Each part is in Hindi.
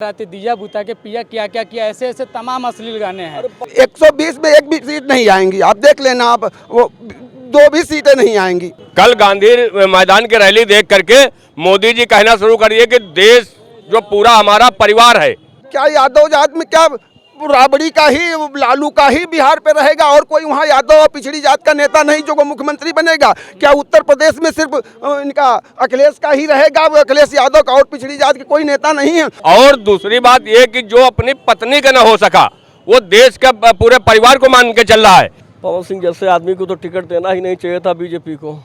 दिया बुता के पिया क्या क्या किया, ऐसे ऐसे तमाम अश्लील गाने हैं। 120 में एक भी सीट नहीं आएंगी, आप देख लेना, आप वो 2 भी सीटें नहीं आएंगी। कल गांधी मैदान की रैली देख करके मोदी जी कहना शुरू करिए कि देश जो पूरा हमारा परिवार है। क्या यादव जात में क्या राबड़ी का ही, लालू का ही बिहार पे रहेगा और कोई वहाँ यादव और पिछड़ी जात का नेता नहीं जो मुख्यमंत्री बनेगा? क्या उत्तर प्रदेश में सिर्फ इनका अखिलेश का ही रहेगा, वो अखिलेश यादव का, और पिछड़ी जात के कोई नेता नहीं है? और दूसरी बात ये कि जो अपनी पत्नी का न हो सका वो देश का पूरे परिवार को मान के चल रहा है। पवन सिंह जैसे आदमी को तो टिकट देना ही नहीं चाहिए था बीजेपी को।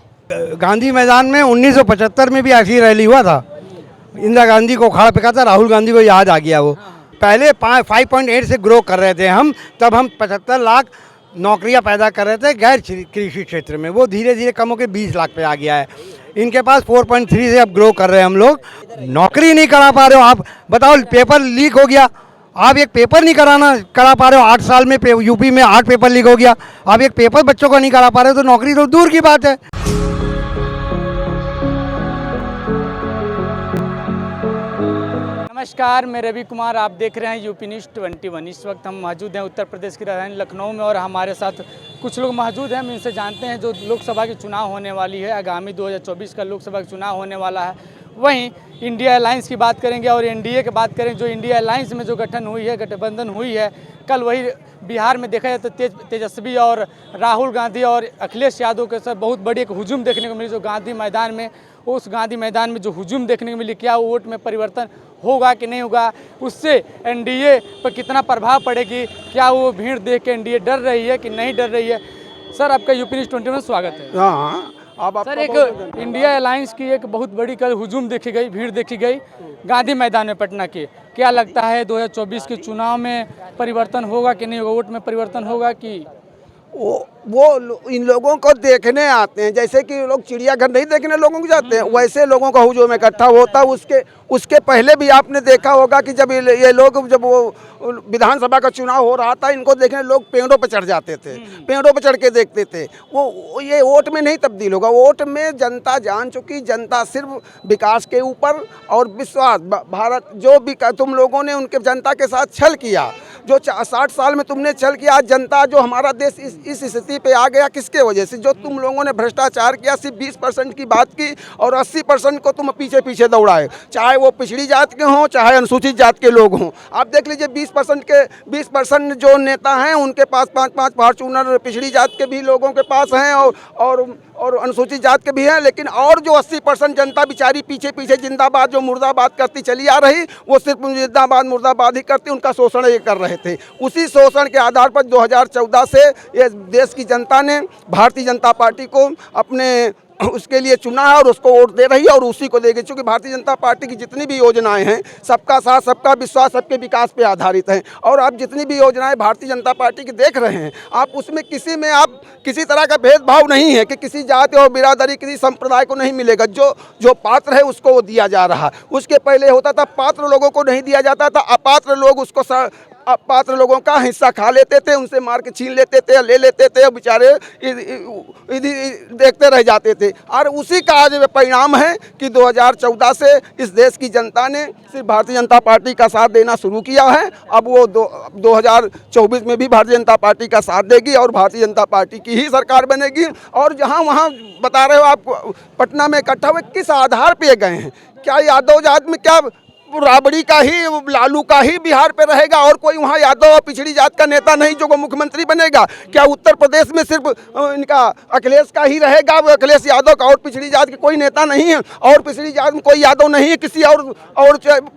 गांधी मैदान में 1975 में भी ऐसी रैली हुआ था, इंदिरा गांधी को उखाड़ फेंका था, राहुल गांधी को याद आ गया। वो पहले 5.8 से ग्रो कर रहे थे हम, तब हम 75 लाख नौकरियां पैदा कर रहे थे गैर कृषि क्षेत्र में, वो धीरे धीरे कम होकर 20 लाख पे आ गया है। इनके पास 4.3 से अब ग्रो कर रहे हैं हम लोग। नौकरी नहीं करा पा रहे हो आप, बताओ, पेपर लीक हो गया, आप एक पेपर नहीं करा पा रहे हो। 8 साल में यूपी में 8 पेपर लीक हो गया, आप एक पेपर बच्चों को नहीं करा पा रहे हो, तो नौकरी तो दूर की बात है। नमस्कार, मैं रवि कुमार, आप देख रहे हैं यूपी न्यूज़ 21। इस वक्त हम मौजूद हैं उत्तर प्रदेश की राजधानी लखनऊ में और हमारे साथ कुछ लोग मौजूद हैं। हम इनसे जानते हैं जो लोकसभा की चुनाव होने वाली है, आगामी 2024 का लोकसभा का चुनाव होने वाला है। वहीं इंडिया अलायंस की बात करेंगे और एनडीए की बात करें। जो इंडिया अलायंस में जो गठन हुई है, गठबंधन हुई है, कल वही बिहार में देखा जाए तो तेजस्वी और राहुल गांधी और अखिलेश यादव के साथ बहुत बड़ी एक हुजूम देखने को मिली। जो गांधी मैदान में, उस गांधी मैदान में जो हुजूम देखने को मिली, क्या वोट में परिवर्तन होगा कि नहीं होगा, उससे एनडीए पर कितना प्रभाव पड़ेगी, क्या वो भीड़ देख के एनडीए डर रही है कि नहीं डर रही है? सर, आपका यूपी न्यूज़ 21 में स्वागत है। हाँ, अब सर, एक इंडिया अलायंस की एक बहुत बड़ी कल हुजूम देखी गई, भीड़ देखी गई गांधी मैदान में पटना के। क्या लगता है 2024 के चुनाव में परिवर्तन होगा कि नहीं होगा, वोट में परिवर्तन होगा कि? वो इन लोगों को देखने आते हैं, जैसे कि लोग चिड़ियाघर नहीं देखने लोगों को जाते हैं, वैसे लोगों का हुजूम इकट्ठा होता। उसके पहले भी आपने देखा होगा कि जब ये लोग, जब वो विधानसभा का चुनाव हो रहा था, इनको देखने लोग पेड़ों पर चढ़ जाते थे, पेड़ों पर चढ़ के देखते थे। वो ये वोट में नहीं तब्दील होगा। वोट में जनता जान चुकी, जनता सिर्फ विकास के ऊपर और विश्वास, भारत जो भी तुम लोगों ने उनके जनता के साथ छल किया, जो 60 साल में तुमने छल किया, आज जनता जो हमारा देश इस स्थिति पे आ गया, किसके वजह से? जो तुम लोगों ने भ्रष्टाचार किया, सिर्फ 20% की बात की और 80% को तुम पीछे पीछे दौड़ाए, चाहे वो पिछड़ी जात के हों चाहे अनुसूचित जात के लोग हों। आप देख लीजिए 20% जो नेता हैं उनके पास 5-5 फॉर्च्यूनर पिछड़ी जात के भी लोगों के पास हैं और अनुसूचित जात के भी हैं। लेकिन और जो 80% जनता बेचारी पीछे पीछे जिंदाबाद जो मुर्दाबाद करती चली आ रही, वो सिर्फ जिंदाबाद मुर्दाबाद ही करती, उनका शोषण ये कर रहे थे। उसी शोषण के आधार पर 2014 से ये देश की जनता ने भारतीय जनता पार्टी को अपने उसके लिए चुना है और उसको वोट दे रही है और उसी को देगी। क्योंकि भारतीय जनता पार्टी की जितनी भी योजनाएं हैं, सबका साथ सबका विश्वास, सबके विकास पे आधारित हैं। और आप जितनी भी योजनाएं भारतीय जनता पार्टी की देख रहे हैं, आप उसमें किसी में आप किसी तरह का भेदभाव नहीं है कि किसी जाति और बिरादरी, किसी संप्रदाय को नहीं मिलेगा। जो पात्र है उसको वो दिया जा रहा। उसके पहले होता था पात्र लोगों को नहीं दिया जाता था, अपात्र लोग उसको पात्र लोगों का हिस्सा खा लेते थे, उनसे मार के छीन लेते थे, ले लेते थे, बेचारे देखते रह जाते थे। और उसी का आज परिणाम है कि 2014 से इस देश की जनता ने सिर्फ भारतीय जनता पार्टी का साथ देना शुरू किया है। अब वो 2024 में भी भारतीय जनता पार्टी का साथ देगी और भारतीय जनता पार्टी की ही सरकार बनेगी। और जहाँ वहाँ बता रहे हो आप पटना में इकट्ठा हुए, किस आधार पर गए हैं? क्या यादव जात में क्या राबड़ी का ही, लालू का ही बिहार पे रहेगा और कोई वहाँ यादव और पिछड़ी जात का नेता नहीं जो मुख्यमंत्री बनेगा? क्या उत्तर प्रदेश में सिर्फ इनका अखिलेश का ही रहेगा, वो अखिलेश यादव का, और पिछड़ी जात के कोई नेता नहीं है? और पिछड़ी जात में कोई यादव नहीं है, किसी और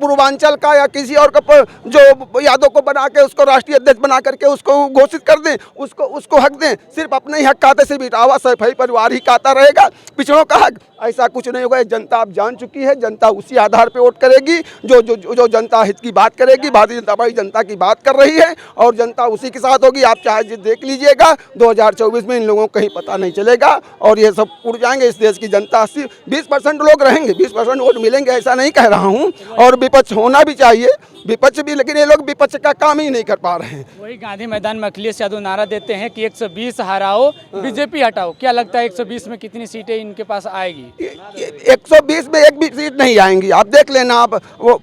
पूर्वांचल का या किसी और का जो यादव को बना के उसको राष्ट्रीय अध्यक्ष बना करके उसको घोषित कर दें, उसको हक दें? सिर्फ अपने ही हक खाते से बिटावा सफाई परिवार ही खाता रहेगा, पिछड़ों का हक? ऐसा कुछ नहीं होगा। जनता आप जान चुकी है, जनता उसी आधार पर वोट करेगी जो जनता हित की बात करेगी। भारतीय जनता पार्टी जनता की बात कर रही है और जनता उसी के साथ होगी। आप चाहे देख लीजिएगा 2024 में इन लोगों को कहीं पता नहीं चलेगा और ये सब उड़ जाएंगे। इस देश की जनता 20% लोग रहेंगे, 20% वोट मिलेंगे, ऐसा नहीं कह रहा हूँ। और विपक्ष होना भी चाहिए, विपक्ष भी, लेकिन ये लोग विपक्ष का काम ही नहीं कर पा रहे हैं। वही गांधी मैदान में अखिलेश यादव नारा देते हैं कि 120 हराओ, बीजेपी हटाओ। क्या लगता है 120 में कितनी सीटें इनके पास आएगी? 120 में एक भी सीट नहीं आएंगी, आप देख लेना। आप वो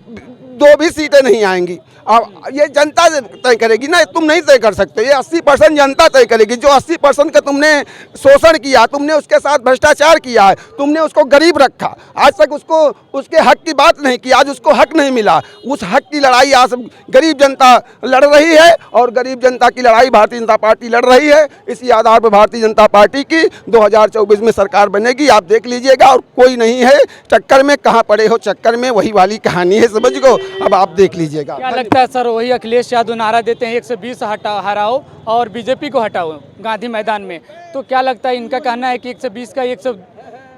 दो भी सीटें नहीं आएंगी। अब ये जनता तय करेगी ना, तुम नहीं तय कर सकते। ये 80% जनता तय करेगी। जो 80% का तुमने शोषण किया, तुमने उसके साथ भ्रष्टाचार किया है, तुमने उसको गरीब रखा, आज तक उसको उसके हक की बात नहीं की, आज उसको हक नहीं मिला। उस हक की लड़ाई आज गरीब जनता लड़ रही है और गरीब जनता की लड़ाई भारतीय जनता पार्टी लड़ रही है। इसी आधार पर भारतीय जनता पार्टी की 2024 में सरकार बनेगी, आप देख लीजिएगा। और कोई नहीं है चक्कर में, कहाँ पड़े हो चक्कर में, वही वाली कहानी है, समझ गो। अब आप देख लीजिएगा। क्या लगता है सर, वही अखिलेश यादव नारा देते हैं 120 हटाओ और बीजेपी को हटाओ गांधी मैदान में, तो क्या लगता है, इनका कहना है कि 120 का 100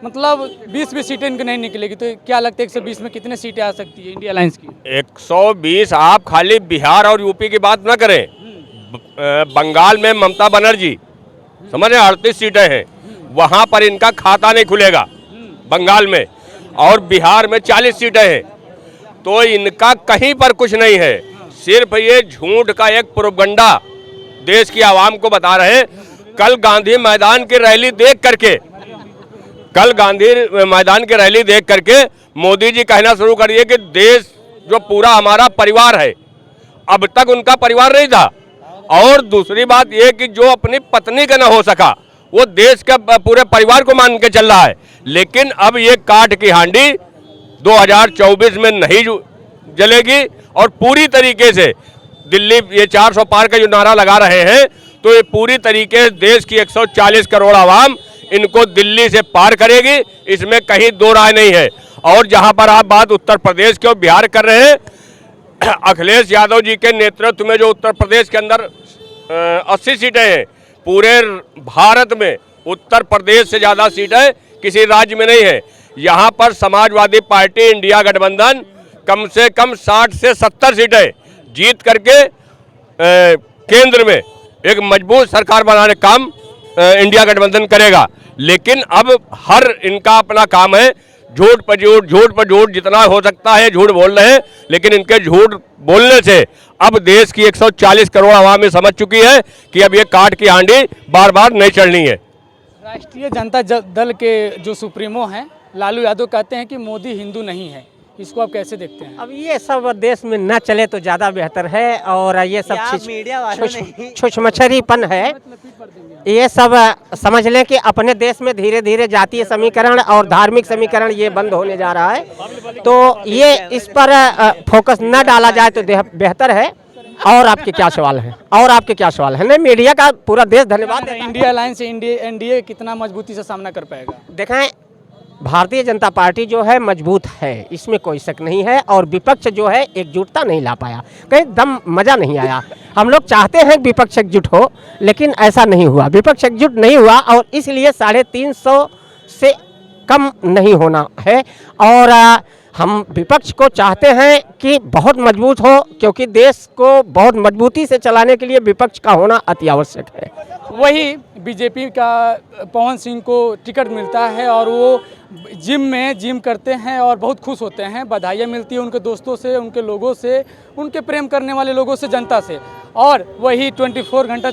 मतलब 20 भी सीटें इनकी नहीं निकलेगी, तो क्या लगता है 120 में कितने सीटें आ सकती है इंडिया अलायंस की? 120 आप खाली बिहार और यूपी की बात ना करें, बंगाल में ममता बनर्जी समझ रहे 38 सीटें हैं, वहां पर इनका खाता नहीं खुलेगा बंगाल में, और बिहार में 40 सीटें हैं। तो इनका कहीं पर कुछ नहीं है, सिर्फ ये झूठ का एक प्रोपगंडा देश की आवाम को बता रहे हैं। कल गांधी मैदान की रैली देख करके मोदी जी कहना शुरू करिए कि देश जो पूरा हमारा परिवार है। अब तक उनका परिवार नहीं था। और दूसरी बात ये कि जो अपनी पत्नी का न हो सका, वो देश के पूरे परिवार को मान के चल रहा है। लेकिन अब ये काठ की हांडी 2024 में नहीं जलेगी, और पूरी तरीके से दिल्ली ये 400 पार का जो नारा लगा रहे हैं, तो ये पूरी तरीके से देश की 140 करोड़ आवाम इनको दिल्ली से पार करेगी, इसमें कहीं दो राय नहीं है। और जहां पर आप बात उत्तर प्रदेश के और बिहार कर रहे हैं, अखिलेश यादव जी के नेतृत्व में जो उत्तर प्रदेश के अंदर 80 सीटें हैं, पूरे भारत में उत्तर प्रदेश से ज़्यादा सीटें किसी राज्य में नहीं है। यहाँ पर समाजवादी पार्टी इंडिया गठबंधन कम से कम 60 से 70 सीटें जीत करके केंद्र में एक मजबूत सरकार बनाने का काम इंडिया गठबंधन करेगा। लेकिन अब हर इनका अपना काम है, झूठ पर झूठ, जितना हो सकता है झूठ बोल रहे हैं। लेकिन इनके झूठ बोलने से अब देश की 140 करोड़ आवाम में समझ चुकी है कि अब ये काठ की हांडी बार बार नहीं चढ़नी है। राष्ट्रीय जनता दल के जो सुप्रीमो हैं लालू यादव कहते हैं कि मोदी हिंदू नहीं है, इसको आप कैसे देखते हैं? अब ये सब देश में न चले तो ज़्यादा बेहतर है। और ये सब छुछमछरीपन है, ये सब समझ लें कि अपने देश में धीरे धीरे जातीय समीकरण और धार्मिक समीकरण ये बंद होने जा रहा है। तो ये इस पर फोकस न डाला जाए तो बेहतर है। और आपके क्या सवाल है? नहीं, मीडिया का पूरा देश धन्यवाद। इंडिया अलायंस एनडीए कितना मजबूती से सामना कर पाएगा? देखें, भारतीय जनता पार्टी जो है मजबूत है, इसमें कोई शक नहीं है। और विपक्ष जो है एकजुटता नहीं ला पाया, कहीं दम मज़ा नहीं आया। हम लोग चाहते हैं विपक्ष एकजुट हो, लेकिन ऐसा नहीं हुआ, विपक्ष एकजुट नहीं हुआ। और इसलिए 350 से कम नहीं होना है। और हम विपक्ष को चाहते हैं कि बहुत मजबूत हो, क्योंकि देश को बहुत मजबूती से चलाने के लिए विपक्ष का होना अति आवश्यक है। वही बीजेपी का पवन सिंह को टिकट मिलता है और वो जिम करते हैं और बहुत खुश होते हैं, बधाइयाँ मिलती है उनके दोस्तों से, उनके लोगों से, उनके प्रेम करने वाले लोगों से, जनता से। और वही 24 घंटा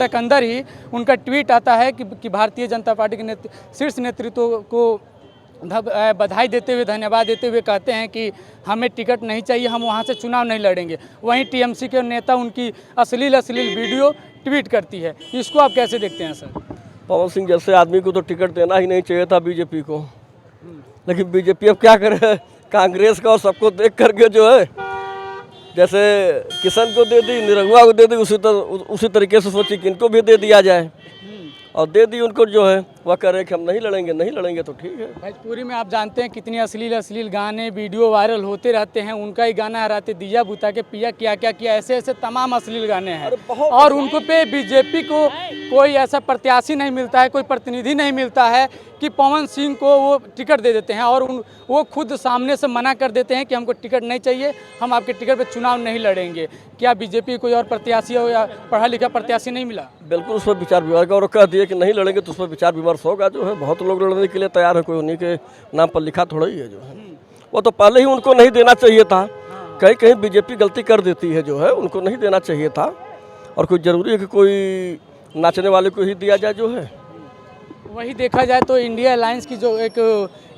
के अंदर ही उनका ट्वीट आता है कि भारतीय जनता पार्टी के शीर्ष नेतृत्व को बधाई देते हुए, धन्यवाद देते हुए कहते हैं कि हमें टिकट नहीं चाहिए, हम वहाँ से चुनाव नहीं लड़ेंगे। वहीं टीएमसी के नेता उनकी अश्लील वीडियो ट्वीट करती है, इसको आप कैसे देखते हैं सर? पवन सिंह जैसे आदमी को तो टिकट देना ही नहीं चाहिए था बीजेपी को, लेकिन बीजेपी अब क्या करे, कांग्रेस का और सबको देख करके जो है, जैसे किशन को दे दी, निरहुआ को दे दी, उसी तरीके से सोची कि इनको भी दे दिया जाए, और दे दी उनको। जो है वह कह रहे कि हम नहीं लड़ेंगे तो ठीक है। भोजपुरी में आप जानते हैं कितनी अश्लील गाने वीडियो वायरल होते रहते हैं। उनका ही गाना हराते दिया बुता के पिया क्या क्या किया, ऐसे तमाम अश्लील गाने हैं। और उनको पे बीजेपी को कोई ऐसा प्रत्याशी नहीं मिलता है, कोई प्रतिनिधि नहीं मिलता है कि पवन सिंह को वो टिकट दे देते हैं। और वो खुद सामने से मना कर देते हैं कि हमको टिकट नहीं चाहिए, हम आपके टिकट पर चुनाव नहीं लड़ेंगे। क्या बीजेपी कोई और प्रत्याशी हो या पढ़ा लिखा प्रत्याशी नहीं मिला? बिल्कुल, उस पर विचार विमर्श, और कह दिए कि नहीं लड़ेंगे तो उस पर विचार विमर्श होगा। जो है बहुत लोग लड़ने के लिए तैयार है, कोई उन्हीं के नाम पर लिखा थोड़ा ही है। जो है वो तो पहले ही उनको नहीं देना चाहिए था। कहीं बीजेपी गलती कर देती है, जो है उनको नहीं देना चाहिए था। और कोई ज़रूरी है कि कोई नाचने वाले को ही दिया जाए? जो है वही देखा जाए तो इंडिया अलायंस की जो एक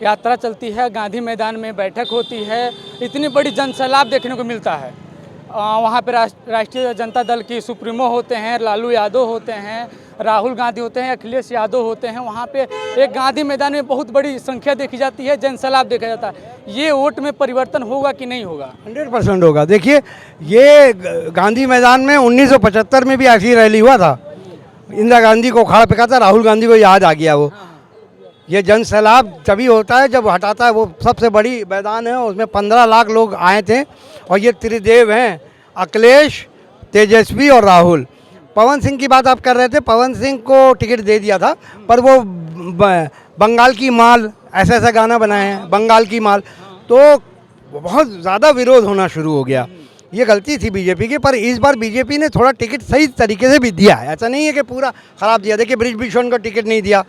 यात्रा चलती है, गांधी मैदान में बैठक होती है, इतनी बड़ी जनसैलाब देखने को मिलता है। वहाँ पे राष्ट्रीय जनता दल की सुप्रीमो होते हैं, लालू यादव होते हैं, राहुल गांधी होते हैं, अखिलेश यादव होते हैं। वहाँ पे एक गांधी मैदान में बहुत बड़ी संख्या देखी जाती है, जनसैलाब देखा जाता है। ये वोट में परिवर्तन होगा कि नहीं होगा? 100% होगा। देखिए, ये गांधी मैदान में 1975 में भी ऐसी रैली हुआ था, इंदिरा गांधी को उखाड़ फेंका था, राहुल गांधी को याद आ गया वो। ये जन सैलाब तभी होता है जब हटाता है, वो सबसे बड़ी मैदान है, उसमें 15 लाख लोग आए थे। और ये त्रिदेव हैं, अखिलेश, तेजस्वी और राहुल। पवन सिंह की बात आप कर रहे थे, पवन सिंह को टिकट दे दिया था, पर वो बंगाल की माल ऐसा ऐसा गाना बनाए हैं, बंगाल की माल, तो बहुत ज़्यादा विरोध होना शुरू हो गया। ये गलती थी बीजेपी की, पर इस बार बीजेपी ने थोड़ा टिकट सही तरीके से भी दिया है, ऐसा नहीं है कि पूरा ख़राब दिया। देखिए, बृजभूषण को टिकट नहीं दिया,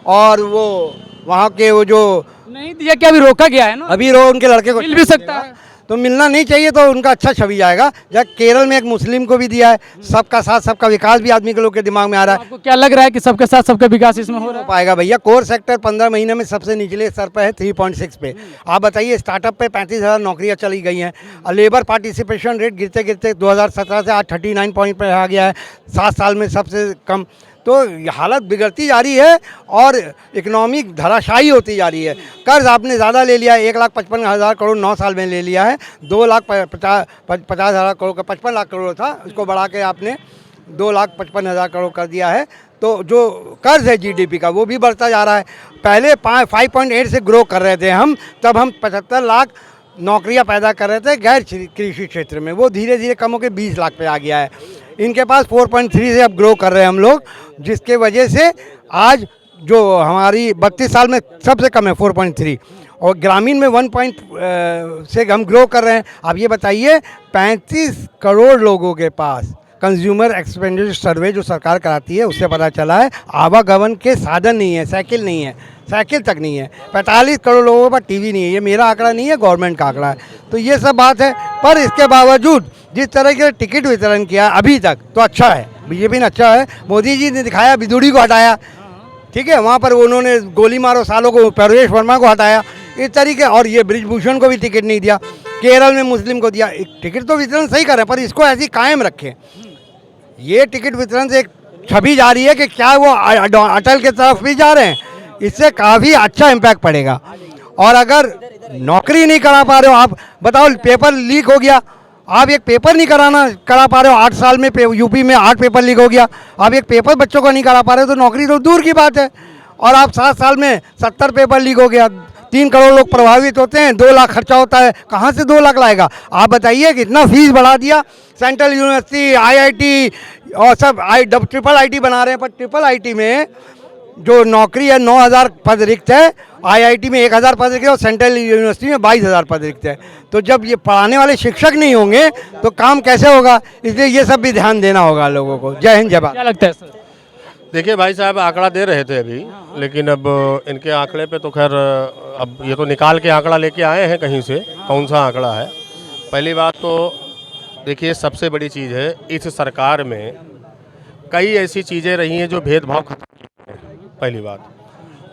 और वो वहाँ के वो जो नहीं दिया, क्या अभी रोका गया है ना, अभी उनके लड़के को मिल भी सकता है। तो मिलना नहीं चाहिए, तो उनका अच्छा छवि जाएगा। जब केरल में एक मुस्लिम को भी दिया है, सबका साथ सबका विकास भी आदमी के लोग के दिमाग में आ रहा है। आपको क्या लग रहा है कि सबके साथ सबका विकास इसमें हो रहा है? पाएगा भैया। कोर सेक्टर 15 महीने में सबसे निचले स्तर पर है, 3.6 पे। आप बताइए, स्टार्टअप पे 35,000 नौकरियां चली गई हैं, और लेबर पार्टिसिपेशन रेट गिरते गिरते 2017 से आज 39 पॉइंट पर आ गया है, 7 साल में सबसे कम। तो हालत बिगड़ती जा रही है और इकोनॉमिक धराशायी होती जा रही है। कर्ज आपने ज़्यादा ले लिया है, 1,55,000 करोड़ 9 साल में ले लिया है, 2,50,000 करोड़ का 55 लाख करोड़ था, उसको बढ़ा के आपने 2,55,000 करोड़ कर दिया है। तो जो कर्ज है जीडीपी का, वो भी बढ़ता जा रहा है। पहले 5.8 से ग्रो कर रहे थे हम, तब हम 75 लाख नौकरियां पैदा कर रहे थे गैर कृषि क्षेत्र में, वो धीरे धीरे कम होकर 20 लाख पे आ गया है। इनके पास 4.3 से अब ग्रो कर रहे हैं हम लोग, जिसके वजह से आज जो हमारी 32 साल में सबसे कम है 4.3, और ग्रामीण में 1 से हम ग्रो कर रहे हैं। आप ये बताइए, 35 करोड़ लोगों के पास कंज्यूमर एक्सपेंडिचर सर्वे जो सरकार कराती है, उससे पता चला है आवागमन के साधन नहीं है, साइकिल नहीं है, साइकिल तक नहीं है। 45 करोड़ लोगों के पास टीवी नहीं है। ये मेरा आंकड़ा नहीं है, गवर्नमेंट का आंकड़ा है। तो ये सब बात है, पर इसके बावजूद जिस तरह के टिकट वितरण किया अभी तक, तो अच्छा है, बीजेपी ने अच्छा है। मोदी जी ने दिखाया, बिदुड़ी को हटाया, ठीक है, वहाँ पर उन्होंने गोली मारो सालों को, परवेश वर्मा को हटाया, इस तरीके। और ये बृजभूषण को भी टिकट नहीं दिया, केरल में मुस्लिम को दिया। टिकट तो वितरण सही कर रहे हैं, पर इसको ऐसी कायम रखें। ये टिकट वितरण से एक छवि जा रही है कि क्या वो अटल के तरफ भी जा रहे हैं, इससे काफ़ी अच्छा इम्पैक्ट पड़ेगा। और अगर नौकरी नहीं करा पा रहे हो, आप बताओ, पेपर लीक हो गया, आप एक पेपर नहीं करा पा रहे हो, 8 साल में यूपी में 8 पेपर लीक हो गया, आप एक पेपर बच्चों को नहीं करा पा रहे हो, तो नौकरी तो दूर की बात है। और आप 7 साल में 70 पेपर लीक हो गया, 3 करोड़ लोग प्रभावित होते हैं, 2 लाख खर्चा होता है, कहाँ से 2 लाख लाएगा? आप बताइए, कितना फीस बढ़ा दिया। सेंट्रल यूनिवर्सिटी, IIT और सब ट्रिपल IIT बना रहे हैं, पर ट्रिपल IIT में जो नौकरी है 9,000 पद रिक्त है, IIT में 1,000 पद रिक्त है, और सेंट्रल यूनिवर्सिटी में 22,000 पद रिक्त है। तो जब ये पढ़ाने वाले शिक्षक नहीं होंगे तो काम कैसे होगा? इसलिए ये सब भी ध्यान देना होगा लोगों को। जय हिंद, जय भारत। क्या लगता है सर? देखिए भाई साहब, आंकड़ा दे रहे थे अभी, लेकिन अब इनके आंकड़े पे तो खैर अब ये तो निकाल के आंकड़ा लेके आए हैं कहीं से, कौन सा आंकड़ा है। पहली बात तो देखिए, सबसे बड़ी चीज़ है, इस सरकार में कई ऐसी चीज़ें रही हैं जो भेदभाव खत्म किए हैं, पहली बात।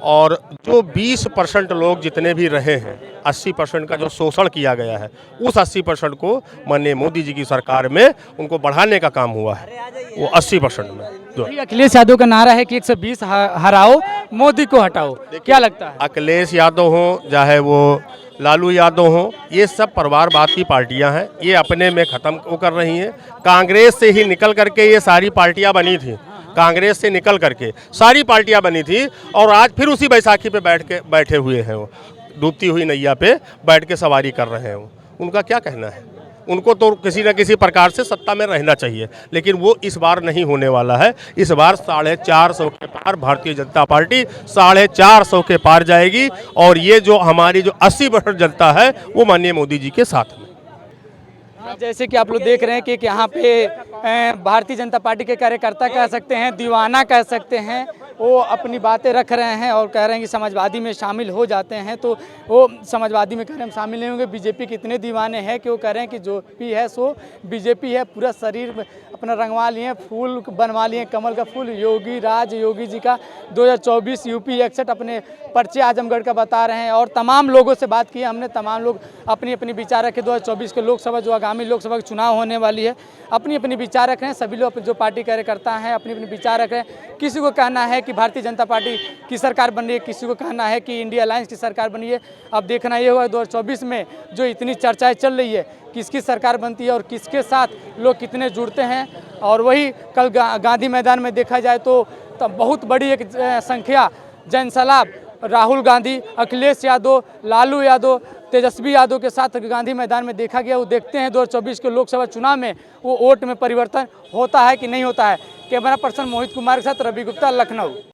और जो 20% लोग जितने भी रहे हैं, 80% का जो शोषण किया गया है, उस 80% को माननीय मोदी जी की सरकार में उनको बढ़ाने का काम हुआ है, वो 80% में। जो अखिलेश यादव का नारा है कि 120 हराओ, मोदी को हटाओ, क्या लगता है? अखिलेश यादव हों, चाहे वो लालू यादव हों, ये सब परिवारवाद की पार्टियां हैं, ये अपने में ख़त्म वो कर रही हैं। कांग्रेस से ही निकल करके ये सारी पार्टियां बनी थी, कांग्रेस से निकल करके सारी पार्टियां बनी थी, और आज फिर उसी बैसाखी पे बैठे हुए हैं, वो डूबती हुई नैया पे बैठ के सवारी कर रहे हैं। उनका क्या कहना है? उनको तो किसी न किसी प्रकार से सत्ता में रहना चाहिए, लेकिन वो इस बार नहीं होने वाला है। इस बार 450 के पार भारतीय जनता पार्टी 450 के पार जाएगी, और ये जो हमारी जो 80% जनता है वो माननीय मोदी जी के साथ में। जैसे कि आप लोग देख रहे हैं कि यहाँ पे भारतीय जनता पार्टी के कार्यकर्ता कह सकते हैं, दीवाना कह सकते हैं, वो अपनी बातें रख रहे हैं और कह रहे हैं कि समाजवादी में शामिल हो जाते हैं, तो वो समाजवादी में कह रहे हैं हम शामिल नहीं होंगे। बीजेपी के इतने दीवाने हैं कि वो कह रहे हैं कि जो भी है सो बीजेपी है, पूरा शरीर में अपना रंगवा लिए, फूल बनवा लिए, कमल का फूल। योगी जी का 2024 यूपी 61 अपने पर्चे आजमगढ़ का बता रहे हैं। और तमाम लोगों से बात की है हमने, तमाम लोग अपनी अपनी विचार रखे। 2024 के लोकसभा, जो आगामी लोकसभा के चुनाव होने वाली है, अपनी अपनी विचार रख रहे हैं। सभी लोग जो पार्टी कार्यकर्ता हैं अपनी अपनी विचार रख रहे हैं। किसी को कहना है कि भारतीय जनता पार्टी की सरकार बन रही है, किसी को कहना है कि इंडिया अलायंस की सरकार बनी है। अब देखना ये होगा 2024 में जो इतनी चर्चाएं चल रही है, किसकी सरकार बनती है और किसके साथ लोग कितने जुड़ते हैं। और वही कल गांधी मैदान में देखा जाए तो बहुत बड़ी एक संख्या जनसैलाब राहुल गांधी, अखिलेश यादव, लालू यादव, तेजस्वी यादव के साथ गांधी मैदान में देखा गया। वो देखते हैं 2024 के लोकसभा चुनाव में वो वोट में परिवर्तन होता है कि नहीं होता है। कैमरा पर्सन मोहित कुमार के साथ रवि गुप्ता, लखनऊ।